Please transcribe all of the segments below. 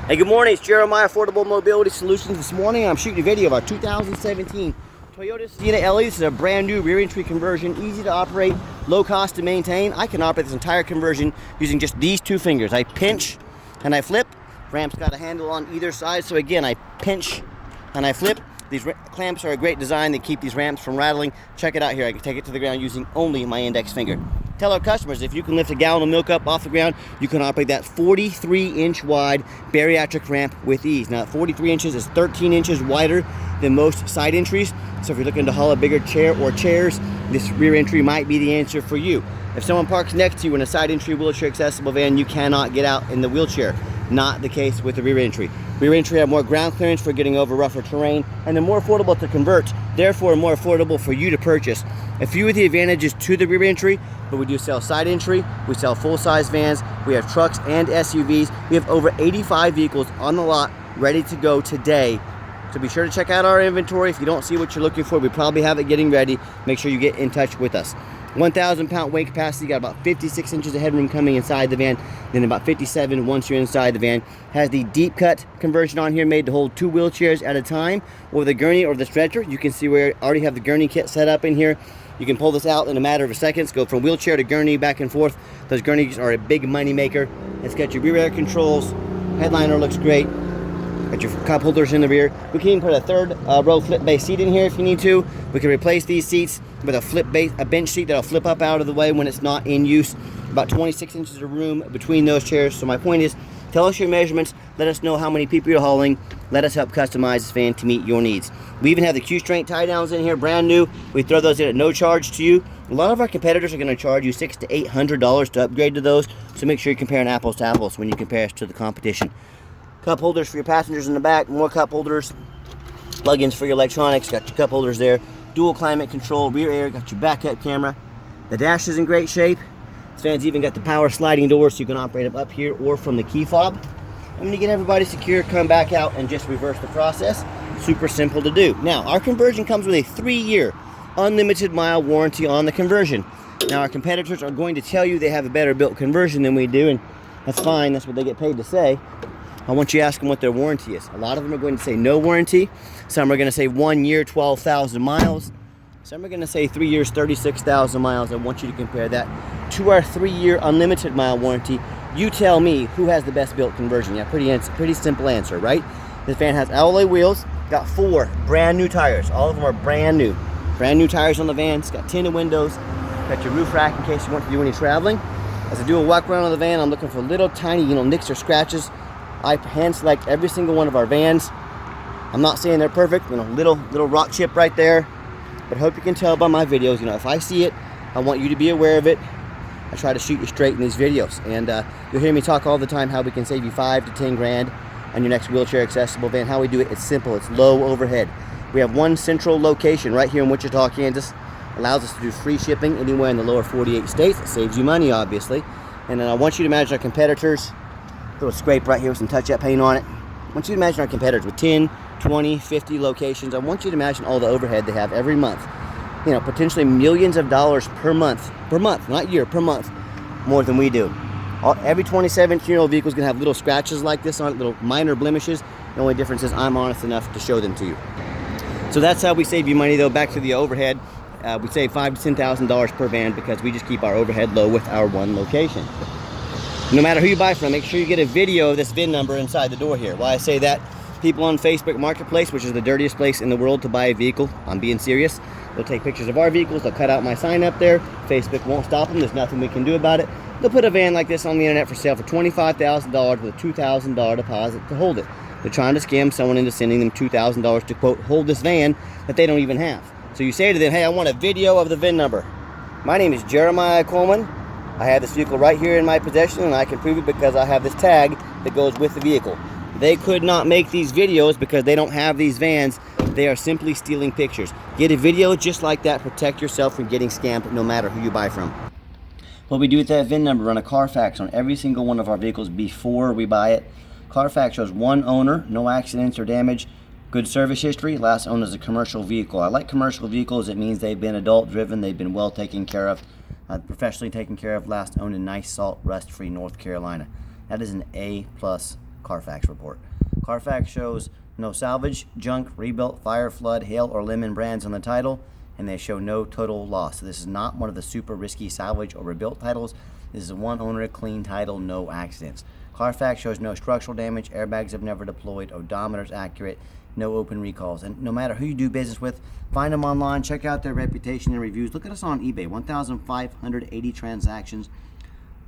Hey, good morning. It's Jeremiah, Affordable Mobility Solutions. This morning I'm shooting a video of our 2017 Toyota Sienna LE. This is a brand new rear entry conversion, easy to operate, low cost to maintain. I can operate this entire conversion using just these two fingers. I pinch and I flip. Ramp's got a handle on either side, so again, I pinch and I flip. These clamps are a great design. They keep these ramps from rattling. Check it out here. I can take it to the ground using only my index finger. Tell our customers, if you can lift a gallon of milk up off the ground, you can operate that 43-inch wide bariatric ramp with ease. Now, 43 inches is 13 inches wider than most side entries. So if you're looking to haul a bigger chair or chairs, this rear entry might be the answer for you. If someone parks next to you in a side entry wheelchair accessible van, you cannot get out in the wheelchair. Not the case with the rear entry. Rear entry have more ground clearance for getting over rougher terrain, and they're more affordable to convert, therefore more affordable for you to purchase. A few of the advantages to the rear entry, but we do sell side entry, we sell full-size vans, we have trucks and SUVs. We have over 85 vehicles on the lot ready to go today. So be sure to check out our inventory. If you don't see what you're looking for, we probably have it getting ready. Make sure you get in touch with us. 1,000 pound weight capacity, got about 56 inches of headroom coming inside the van, then about 57 once you're inside the van. Has the deep cut conversion on here made to hold 2 wheelchairs at a time, or the gurney or the stretcher. You can see where I already have the gurney kit set up in here. You can pull this out in a matter of seconds, go from wheelchair to gurney back and forth. Those gurneys are a big money maker. It's got your rear air controls, headliner looks great. Got your cup holders in the rear. We can even put a third row flip base seat in here if you need to. We can replace these seats with a bench seat that'll flip up out of the way when it's not in use. About 26 inches of room between those chairs. So my point is, tell us your measurements. Let us know how many people you're hauling. Let us help customize this van to meet your needs. We even have the Q-Straint tie downs in here, brand new. We throw those in at no charge to you. A lot of our competitors are going to charge you $600 to $800 to upgrade to those. So make sure you're comparing apples to apples when you compare us to the competition. Cup holders for your passengers in the back, more cup holders, plug-ins for your electronics, got your cup holders there, dual climate control, rear air, got your backup camera. The dash is in great shape. This van's even got the power sliding doors so you can operate up here or from the key fob. And when you get everybody secure, come back out and just reverse the process. Super simple to do. Now, our conversion comes with a 3-year unlimited mile warranty on the conversion. Now, our competitors are going to tell you they have a better built conversion than we do, and that's fine, that's what they get paid to say. I want you to ask them what their warranty is. A lot of them are going to say no warranty. Some are going to say 1 year, 12,000 miles. Some are going to say 3 years, 36,000 miles. I want you to compare that to our 3-year unlimited mile warranty. You tell me who has the best built conversion. Yeah, pretty simple answer, right? This van has alloy wheels, got 4 brand new tires. All of them are brand new. Brand new tires on the van. It's got tinted windows. Got your roof rack in case you want to do any traveling. As I do a walk around on the van, I'm looking for little tiny, nicks or scratches. I hand select every single one of our vans. I'm not saying they're perfect, little rock chip right there, but hope you can tell by my videos, if I see it, I want you to be aware of it. I try to shoot you straight in these videos, and you'll hear me talk all the time how we can save you 5 to 10 grand on your next wheelchair accessible van. How we do it, it's simple, it's low overhead. We have one central location right here in Wichita, Kansas. Allows us to do free shipping anywhere in the lower 48 states. It saves you money, obviously. And then I want you to imagine our competitors. Little scrape right here with some touch-up paint on it. I want you to imagine our competitors with 10, 20, 50 locations. I want you to imagine all the overhead they have every month. Potentially millions of dollars per month, not year, per month, more than we do. Every 2017-year-old vehicle is going to have little scratches like this on it, little minor blemishes. The only difference is I'm honest enough to show them to you. So that's how we save you money, though. Back to the overhead. We save $5,000 to $10,000 per van because we just keep our overhead low with our one location. No matter who you buy from, make sure you get a video of this VIN number inside the door here. Why I say that, people on Facebook Marketplace, which is the dirtiest place in the world to buy a vehicle, I'm being serious, they'll take pictures of our vehicles, they'll cut out my sign up there, Facebook won't stop them, there's nothing we can do about it. They'll put a van like this on the internet for sale for $25,000 with a $2,000 deposit to hold it. They're trying to scam someone into sending them $2,000 to, quote, hold this van that they don't even have. So you say to them, hey, I want a video of the VIN number. My name is Jeremiah Coleman. I have this vehicle right here in my possession, and I can prove it because I have this tag that goes with the vehicle. They could not make these videos because they don't have these vans. They are simply stealing pictures. Get a video just like that. Protect yourself from getting scammed no matter who you buy from. What we do with that VIN number, run a Carfax on every single one of our vehicles before we buy it. Carfax shows one owner, no accidents or damage, good service history, last owned as a commercial vehicle. I like commercial vehicles. It means they've been adult driven, they've been well taken care of. Professionally taken care of, last owned in nice, salt, rust-free North Carolina. That is an A+ Carfax report. Carfax shows no salvage, junk, rebuilt, fire, flood, hail, or lemon brands on the title, and they show no total loss. So this is not one of the super risky salvage or rebuilt titles. This is a one owner, clean title, no accidents. Carfax shows no structural damage, airbags have never deployed, odometer's accurate, no open recalls. And no matter who you do business with, find them online, check out their reputation and reviews. Look at us on eBay, 1,580 transactions.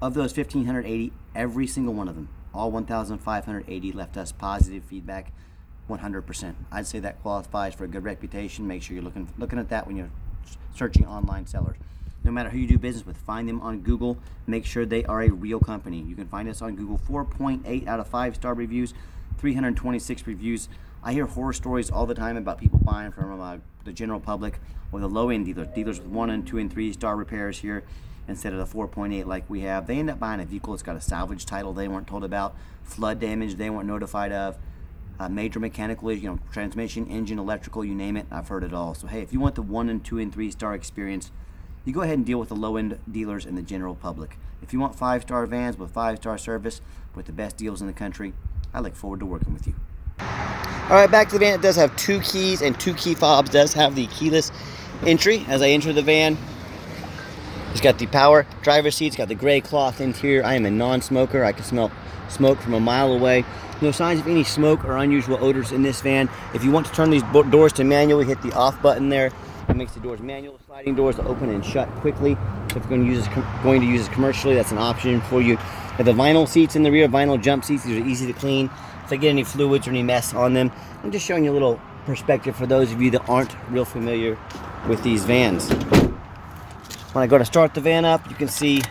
Of those 1,580, every single one of them, all 1,580 left us positive feedback, 100%. I'd say that qualifies for a good reputation. Make sure you're looking at that when you're searching online sellers. No matter who you do business with, find them on Google. Make sure they are a real company. You can find us on Google, 4.8 out of 5-star reviews, 326 reviews. I hear horror stories all the time about people buying from the general public or the low-end dealers with 1 and 2 and 3-star repairs here instead of the 4.8 like we have. They end up buying a vehicle that's got a salvage title they weren't told about, flood damage they weren't notified of, major mechanical issue, transmission, engine, electrical, you name it. I've heard it all. So hey, if you want the 1 and 2 and 3-star experience, you go ahead and deal with the low-end dealers and the general public. If you want 5-star vans with 5-star service with the best deals in the country, I look forward to working with you. All right, back to the van. It does have 2 keys and 2 key fobs. Does have the keyless entry. As I enter the van, it's got the power driver's seat. It's got the gray cloth interior. I am a non-smoker. I can smell smoke from a mile away. No signs of any smoke or unusual odors in this van. If you want to turn these doors to manual, hit the off button there. It makes the doors manual. Sliding doors to open and shut quickly. So if you're going to use this commercially, that's an option for you. Have the vinyl seats in the rear, vinyl jump seats. These are easy to clean. If I get any fluids or any mess on them, I'm just showing you a little perspective for those of you that aren't real familiar with these vans. When I go to start the van up, you can see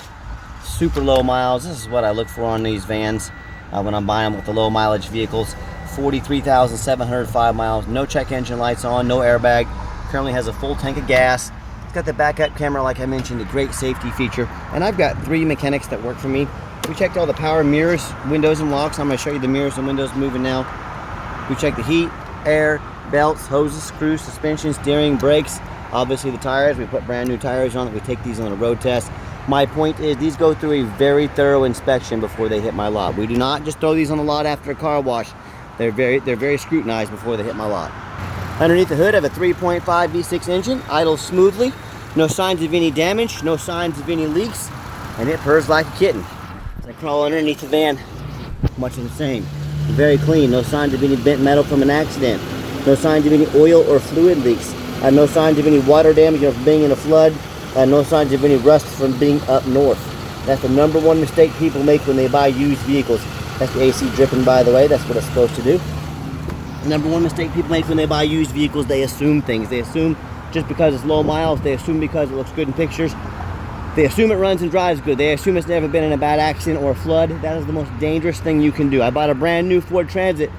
super low miles. This is what I look for on these vans when I'm buying them with the low mileage vehicles. 43,705 miles, no check engine lights on, no airbag. Currently has a full tank of gas. It's got the backup camera, like I mentioned, a great safety feature. And I've got 3 mechanics that work for me. We checked all the power, mirrors, windows, and locks. I'm going to show you the mirrors and windows moving now. We checked the heat, air, belts, hoses, screws, suspension, steering, brakes. Obviously the tires. We put brand new tires on it. We take these on a road test. My point is these go through a very thorough inspection before they hit my lot. We do not just throw these on the lot after a car wash. They're very scrutinized before they hit my lot. Underneath the hood, I have a 3.5 V6 engine, idles smoothly, no signs of any damage, no signs of any leaks, and it purrs like a kitten. As I crawl underneath the van, much of the same. Very clean, no signs of any bent metal from an accident, no signs of any oil or fluid leaks, no signs of any water damage from being in a flood, no signs of any rust from being up north. That's the #1 mistake people make when they buy used vehicles. That's the AC dripping, by the way. That's what it's supposed to do. #1 mistake people make when they buy used vehicles, they assume things. They assume just because it's low miles, they assume because it looks good in pictures, they assume it runs and drives good, they assume it's never been in a bad accident or a flood. That is the most dangerous thing you can do. I bought a brand new Ford Transit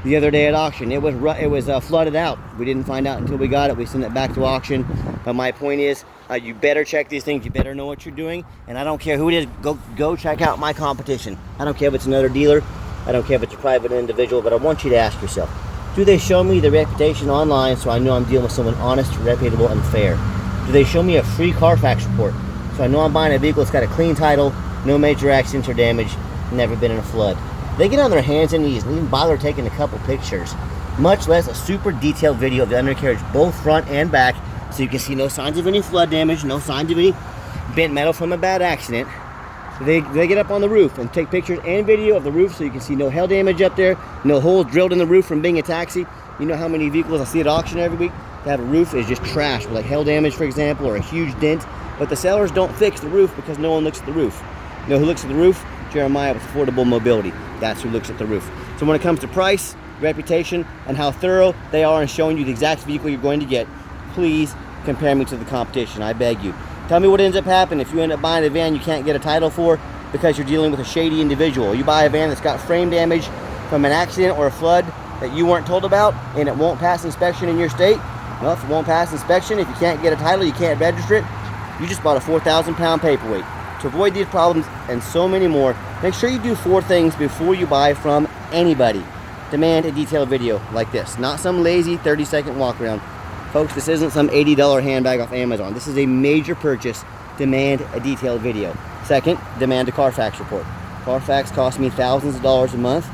the other day at auction. It was flooded out. We didn't find out until we got it. We sent it back to auction. But my point is, you better check these things. You better know what you're doing. And I don't care who it is, go check out my competition. I don't care if it's another dealer. I don't care if it's a private individual, but I want you to ask yourself, do they show me the reputation online so I know I'm dealing with someone honest, reputable, and fair? Do they show me a free Carfax report so I know I'm buying a vehicle that's got a clean title, no major accidents or damage, never been in a flood? They get on their hands and knees and even bother taking a couple pictures, much less a super detailed video of the undercarriage, both front and back, so you can see no signs of any flood damage, no signs of any bent metal from a bad accident. They get up on the roof and take pictures and video of the roof so you can see no hail damage up there, no holes drilled in the roof from being a taxi. You know how many vehicles I see at auction every week that have a roof is just trash, with like hail damage, for example, or a huge dent. But the sellers don't fix the roof because no one looks at the roof. You know who looks at the roof? Jeremiah with Affordable Mobility. That's who looks at the roof. So when it comes to price, reputation, and how thorough they are in showing you the exact vehicle you're going to get, please compare me to the competition. I beg you. Tell me what ends up happening if you end up buying a van you can't get a title for because you're dealing with a shady individual. You buy a van that's got frame damage from an accident or a flood that you weren't told about and it won't pass inspection in your state. Well, if it won't pass inspection, if you can't get a title, you can't register it, you just bought a 4,000-pound paperweight. To avoid these problems and so many more, make sure you do 4 things before you buy from anybody. Demand a detailed video like this, not some lazy 30-second walk around. Folks, this isn't some $80 handbag off Amazon. This is a major purchase. Demand a detailed video. Second, demand a Carfax report. Carfax costs me thousands of dollars a month.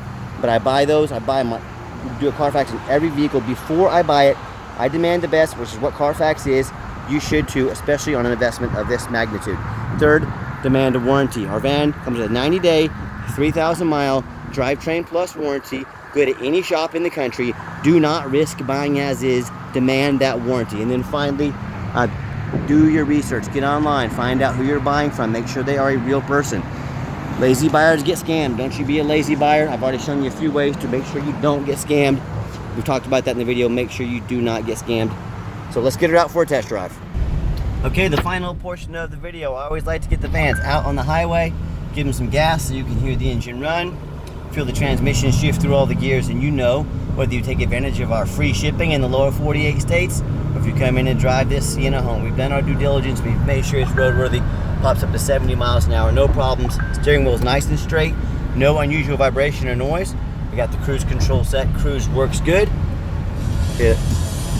but I buy those. Do a Carfax on every vehicle before I buy it. I demand the best, which is what Carfax is. You should too, especially on an investment of this magnitude. Third, demand a warranty. Our van comes with a 90-day, 3,000-mile drivetrain plus warranty. Good at any shop in the country. Do not risk buying as is. Demand that warranty. And then finally, do your research. Get online. Find out who you're buying from. Make sure they are a real person. Lazy buyers get scammed. Don't you be a lazy buyer. I've already shown you a few ways to make sure you don't get scammed. We've talked about that in the video. Make sure you do not get scammed. So let's get her out for a test drive. Okay, the final portion of the video. I always like to get the vans out on the highway, give them some gas so you can hear the engine run, feel the transmission shift through all the gears, and you know whether you take advantage of our free shipping in the lower 48 states or if you come in and drive this Sienna home. We've done our due diligence. We've made sure it's roadworthy. Pops up to 70 miles an hour, no problems. Steering wheel is nice and straight, no unusual vibration or noise. We got the cruise control set. Cruise works good. The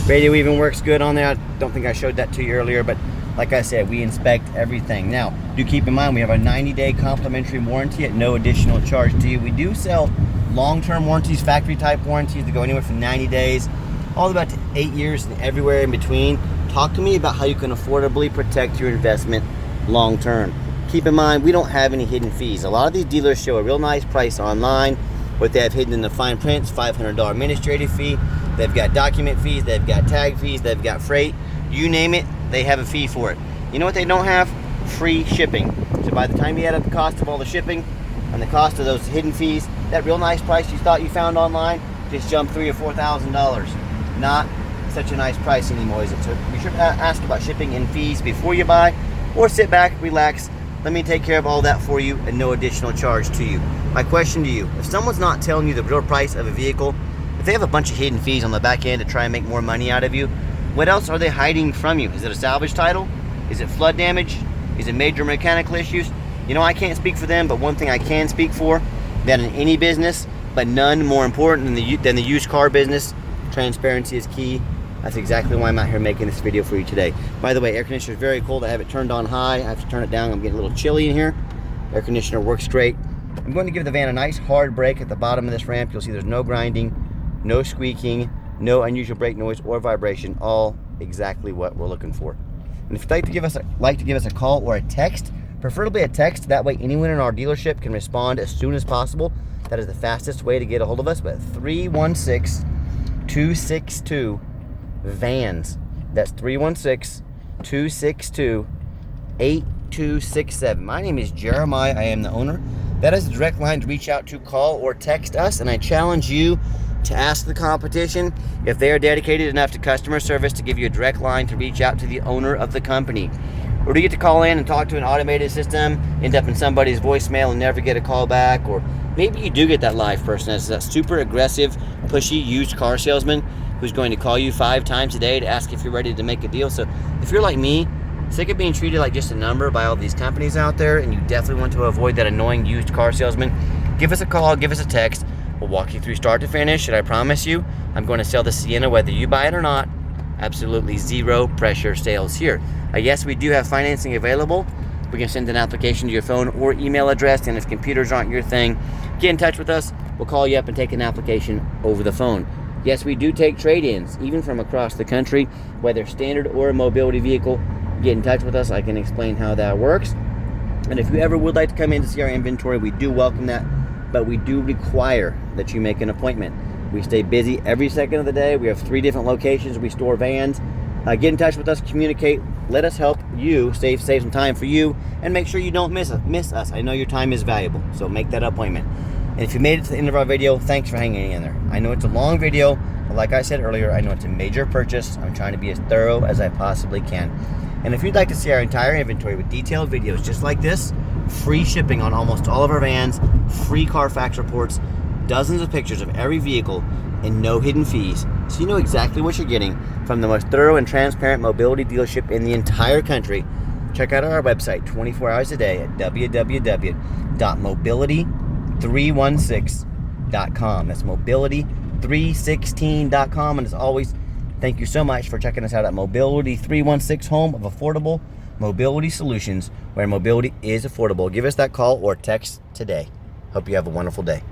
radio even works good on there. I don't think I showed that to you earlier, but like I said, we inspect everything. Now, do keep in mind we have a 90-day complimentary warranty at no additional charge to you. We do sell long-term warranties, factory-type warranties that go anywhere from 90 days all the way up to 8 years and everywhere in between. Talk to me about how you can affordably protect your investment long-term. Keep in mind, we don't have any hidden fees. A lot of these dealers show a real nice price online. What they have hidden in the fine print is $500 administrative fee. They've got document fees, they've got tag fees, they've got freight. You name it, they have a fee for it. You know what they don't have? Free shipping. So by the time you add up the cost of all the shipping and the cost of those hidden fees, that real nice price you thought you found online just jumped $3,000 or $4,000. Not such a nice price anymore, is it? So be sure to ask about shipping and fees before you buy, or sit back, relax. Let me take care of all that for you and no additional charge to you. My question to you, if someone's not telling you the real price of a vehicle, if they have a bunch of hidden fees on the back end to try and make more money out of you, what else are they hiding from you? Is it a salvage title? Is it flood damage? Is it major mechanical issues? You know, I can't speak for them, but one thing I can speak for, that in any business, but none more important than the used car business, transparency is key. That's exactly why I'm out here making this video for you today. By the way, air conditioner is very cold. I have it turned on high. I have to turn it down. I'm getting a little chilly in here. Air conditioner works great. I'm going to give the van a nice hard brake at the bottom of this ramp. You'll see there's no grinding, no squeaking, no unusual brake noise or vibration. All exactly what we're looking for. And if you'd like to give us a call or a text, preferably a text, that way anyone in our dealership can respond as soon as possible. That is the fastest way to get a hold of us. But 316-262-VANS. That's 316-262-8267. My name is Jeremiah. I am the owner. That is the direct line to reach out to, call, or text us. And I challenge you to ask the competition if they are dedicated enough to customer service to give you a direct line to reach out to the owner of the company. Or do you get to call in and talk to an automated system, end up in somebody's voicemail and never get a call back? Or maybe you do get that live person that's that super aggressive, pushy used car salesman who's going to call you 5 times a day to ask if you're ready to make a deal. So if you're like me, sick of being treated like just a number by all these companies out there, and you definitely want to avoid that annoying used car salesman, give us a call, give us a text. We'll walk you through start to finish, and I promise you, I'm going to sell the Sienna whether you buy it or not. Absolutely zero pressure sales here. Yes, we do have financing available. We can send an application to your phone or email address, and if computers aren't your thing, get in touch with us. We'll call you up and take an application over the phone. Yes, we do take trade-ins, even from across the country, whether standard or a mobility vehicle. Get in touch with us. I can explain how that works. And if you ever would like to come in to see our inventory, we do welcome that, but we do require that you make an appointment. We stay busy every second of the day. We have 3 different locations. We store vans. Get in touch with us, communicate. Let us help you save some time for you, and make sure you don't miss us. I know your time is valuable, so make that appointment. And if you made it to the end of our video, thanks for hanging in there. I know it's a long video, but like I said earlier, I know it's a major purchase. I'm trying to be as thorough as I possibly can. And if you'd like to see our entire inventory with detailed videos just like this, free shipping on almost all of our vans, free Carfax reports, dozens of pictures of every vehicle, and no hidden fees, so you know exactly what you're getting from the most thorough and transparent mobility dealership in the entire country, check out our website 24 hours a day at www.mobility316.com. That's mobility316.com. And as always, thank you so much for checking us out at Mobility 316, home of affordable mobility solutions, where mobility is affordable. Give us that call or text today. Hope you have a wonderful day.